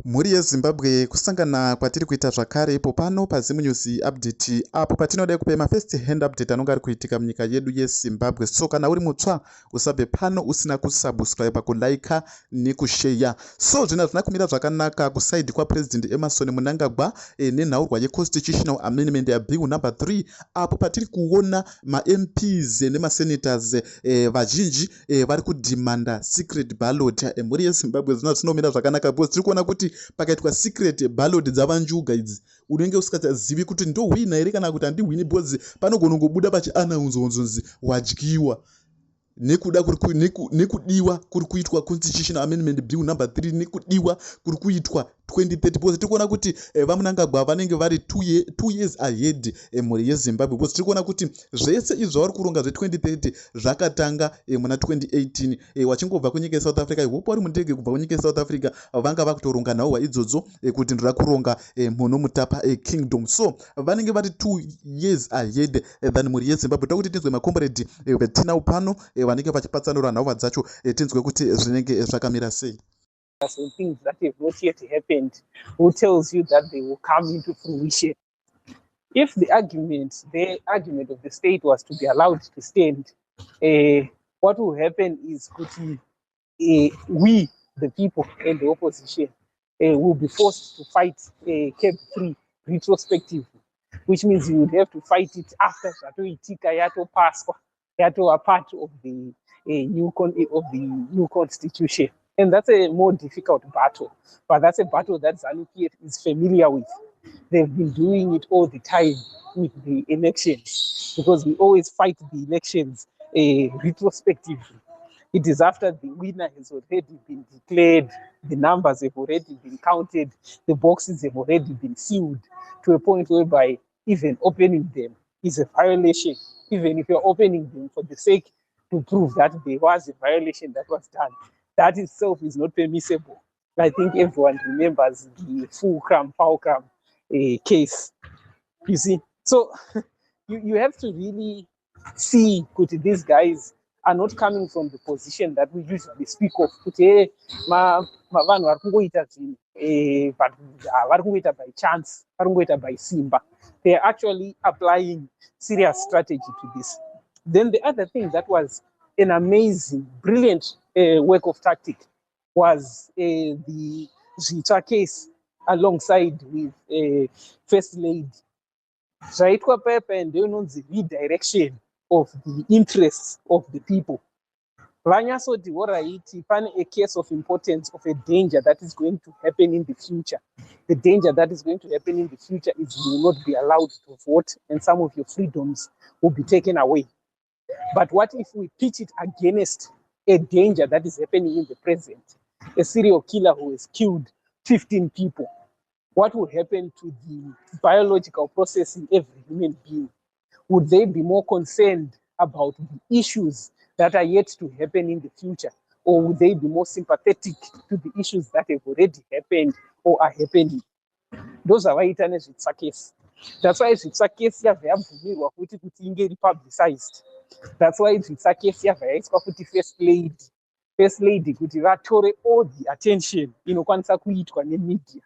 Mhuri yeZimbabwe kusangana kwatiri kuita zvakare ipo pano paZimu News update apo patinoda kupa first hand update anonga ari kuitika munyika yedu yeZimbabwe. So kana uri mutsva usabve pano usina kusubscribe, kulike nekushare. So zvina kumira zvakanaka kusaidi kwaPresident Emmerson Mnangagwa nenhaurwa yeConstitutional Amendment Bill number 3 apo patiri kuona MPs nemasenators vazhinji vari kudhimanda secret ballot. Mhuri yeZimbabwe zvinomira zvakanaka because tiri kuona kuti pakaitwa secret ballot dzavanjuga idzi unenge usingazivi kuti ndo wina here kana kuti handihwini because panogona kungobuda pachianaunzonzi wadyiwa nekudiwa kuri kuitwa Constitutional Amendment Bill number 3 nekudiwa kuri kuitwa 2030 because tiri kuona kuti vaMnangagwa vanenge vari 2 years ahead mhuri yeZimbabwe because tiri kuona kuti zvese izvo vari kuronga zve2030 zvakatanga muna 2018 wachingobva kunyika yeSouth Africa. Ihopo vari mundege kubva kunyika yeSouth Africa vanga vakutoronga nhauhwa idzodzo kuti ndira kuronga mhono mutapa kingdom. So vanenge vari 2 years ahead than mhuri yeZimbabwe. Toda kuti tinzwe makomrade vetinau pano vanenge vachipatsanura nhauhwa dzacho tinzwe kuti zvinenge zvakamira sei. Some things that have not yet happened, who tells you that they will come into fruition. If the argument of the state was to be allowed to stand, what will happen is we, the people and the opposition, will be forced to fight CAB 3 retrospectively, which means you would have to fight it after Zatoitika Yato Pasqua, Yato are part of the new constitution. And that's a more difficult battle, but that's a battle that ZANU-PF is familiar with. They've been doing it all the time with the elections, because we always fight the elections retrospectively. It is after the winner has already been declared, the numbers have already been counted, the boxes have already been sealed, to a point whereby even opening them is a violation, even if you're opening them for the sake to prove that there was a violation that was done. That itself is not permissible. I think everyone remembers the Fulcrum case. You see, so you have to really see that these guys are not coming from the position that we usually speak of. But by chance, by Simba. They are actually applying serious strategy to this. Then the other thing that was an amazing, brilliant work of tactic was the Zita case alongside with First Lady. Zvaitwa pepe and the redirection of the interests of the people. Vanyasoti voraiti pane a case of importance of a danger that is going to happen in the future. The danger that is going to happen in the future is you will not be allowed to vote and some of your freedoms will be taken away. But what if we pitch it against a danger that is happening in the present? A serial killer who has killed 15 people. What will happen to the biological process in every human being? Would they be more concerned about the issues that are yet to happen in the future? Or would they be more sympathetic to the issues that have already happened or are happening? Those are why it is a case. That's why it's a case kuti publicized. That's why it's a case kuti first lady kuti vatore all the attention inokwanisa kuitwa nemedia.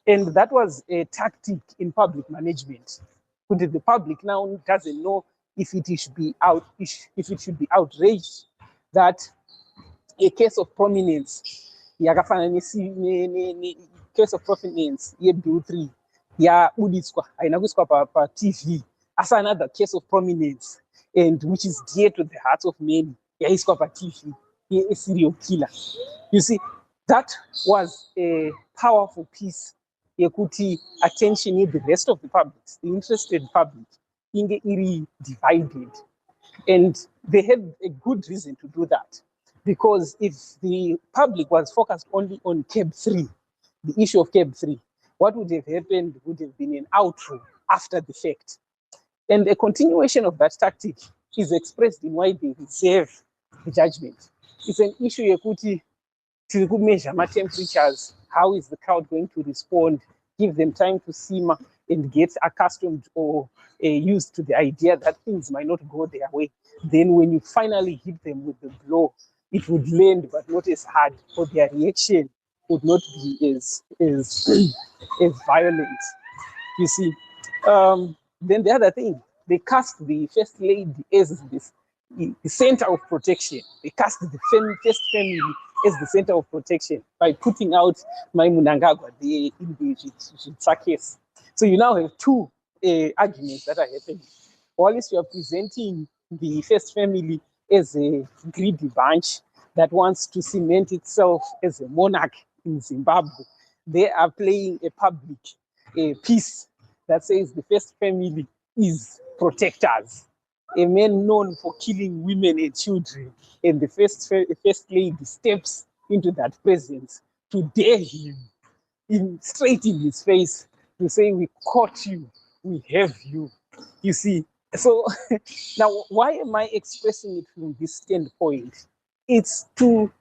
And that was a tactic in public management. The public now doesn't know if it should be outraged that a case of prominence, case of prominence, Bill 3, pa TV, as another case of prominence, and which is dear to the hearts of many, pa TV, a serial killer. You see, that was a powerful piece. Kuti attention in the rest of the public, the interested public, divided. And they had a good reason to do that. Because if the public was focused only on CAB 3, the issue of CAB 3, what would have happened would have been an outro after the fact. And a continuation of that tactic is expressed in why they reserve the judgment. It's an issue Kuti to measure temperatures. How is the crowd going to respond? Give them time to simmer and get accustomed or used to the idea that things might not go their way. Then when you finally hit them with the blow, it would land but not as hard for their reaction would not be as violent. You see, then the other thing, they cast the first lady as the center of protection. They cast the first family as the center of protection by putting out my Mnangagwa in the case. So you now have two arguments that are happening. While you are presenting the first family as a greedy bunch that wants to cement itself as a monarch in Zimbabwe, they are playing a public piece that says the first family is protectors. A man known for killing women and children, and the first lady steps into that presence to dare him straight in his face to say, "We caught you, we have you." You see, so now why am I expressing it from this standpoint? It's to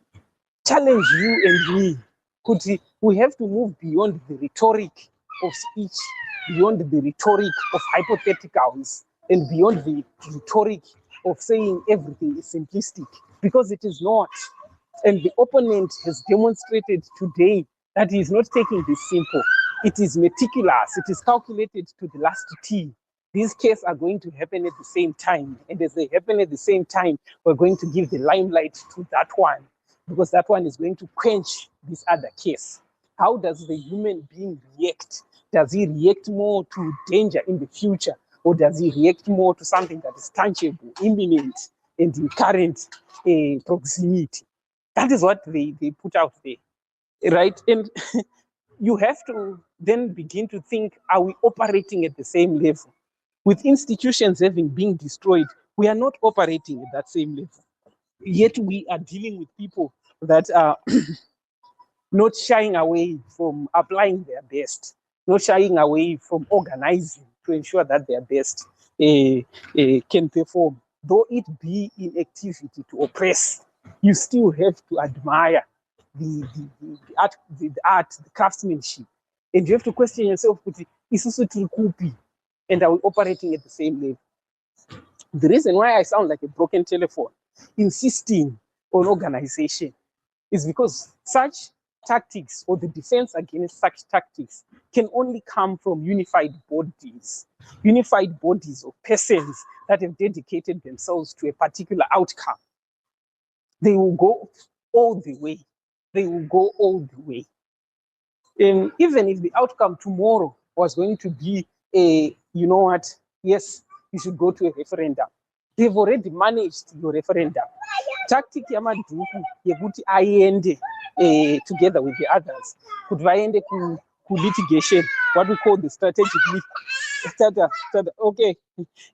challenge you and me. Kuti, we have to move beyond the rhetoric of speech, beyond the rhetoric of hypotheticals, and beyond the rhetoric of saying everything is simplistic, because it is not. And the opponent has demonstrated today that he is not taking this simple. It is meticulous. It is calculated to the last T. These cases are going to happen at the same time. And as they happen at the same time, we're going to give the limelight to that one, because that one is going to quench this other case. How does the human being react? Does he react more to danger in the future, or does he react more to something that is tangible, imminent, and in current proximity? That is what they put out there, right? And you have to then begin to think, are we operating at the same level? With institutions having been destroyed, we are not operating at that same level. Yet we are dealing with people that are not shying away from applying their best, not shying away from organizing to ensure that their best can perform. Though it be in activity to oppress, you still have to admire the art, the craftsmanship. And you have to question yourself, isusu tiri kupi? And are we operating at the same level? The reason why I sound like a broken telephone, insisting on organization, is because such tactics, or the defense against such tactics, can only come from unified bodies of persons that have dedicated themselves to a particular outcome. They will go all the way. They will go all the way. And even if the outcome tomorrow was going to be you know what, yes, you should go to a referendum, they've already managed your referendum. Tactic yamadhuku yekuti aende together with the others, kuti vaende ku litigation, what we call the strategic okay,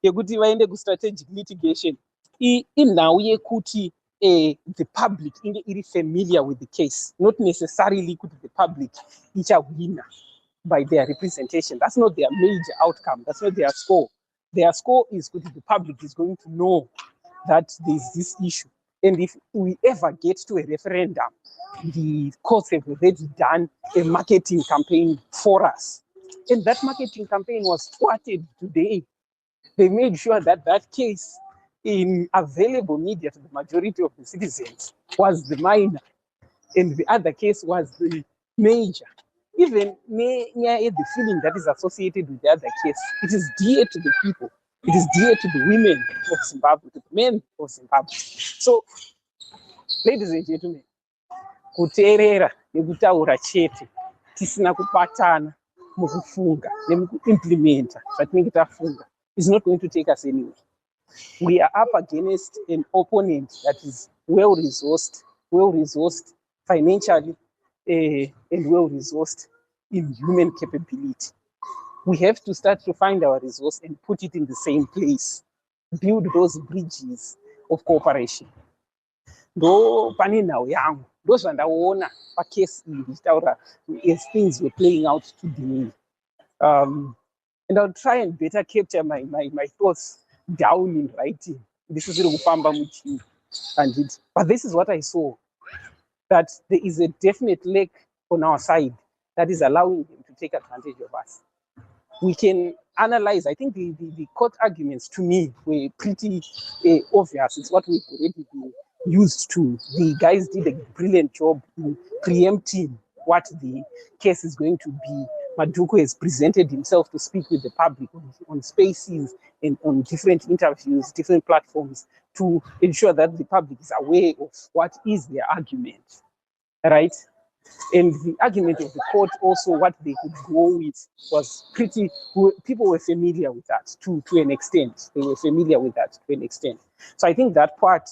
yekuti vaende ku strategic litigation, inhau yekuti the public inge iri familiar with the case, not necessarily kuti the public ichawina by their representation. That's not their major outcome. That's not their score. Their score is that the public is going to know that there's this issue. And if we ever get to a referendum, the courts have already done a marketing campaign for us. And that marketing campaign was thwarted today. They made sure that that case in available media to the majority of the citizens was the minor, and the other case was the major. Even the feeling that is associated with the other case, it is dear to the people. It is dear to the women of Zimbabwe, to the men of Zimbabwe. So, ladies and gentlemen, kuteerera nekutaura chete tisina kubatana mukufunga nemukuimplementa zvatinenge tafunga is not going to take us anywhere. We are up against an opponent that is well-resourced financially, and well-resourced in human capability. We have to start to find our resource and put it in the same place. Build those bridges of cooperation. Ndo pane nhau yangu, ndo zvandaona pacase iyi ndichitaura as things were playing out today. And I'll try and better capture my thoughts down in writing. This is but this is what I saw, that there is a definite leg on our side that is allowing them to take advantage of us. We can analyze, I think the court arguments to me were pretty obvious. It's what we've already been used to. The guys did a brilliant job in preempting what the case is going to be. Maduku has presented himself to speak with the public on spaces and on different interviews, different platforms, to ensure that the public is aware of what is their argument, right? And the argument of the court also, what they could go with was pretty, people were familiar with that to an extent. They were familiar with that to an extent. So I think that part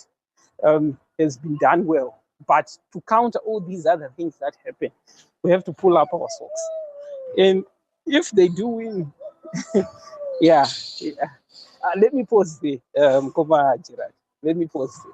has been done well. But to counter all these other things that happen, we have to pull up our socks. And if they do win, yeah. Let me pause there, Koma Gerard. Let me pause there.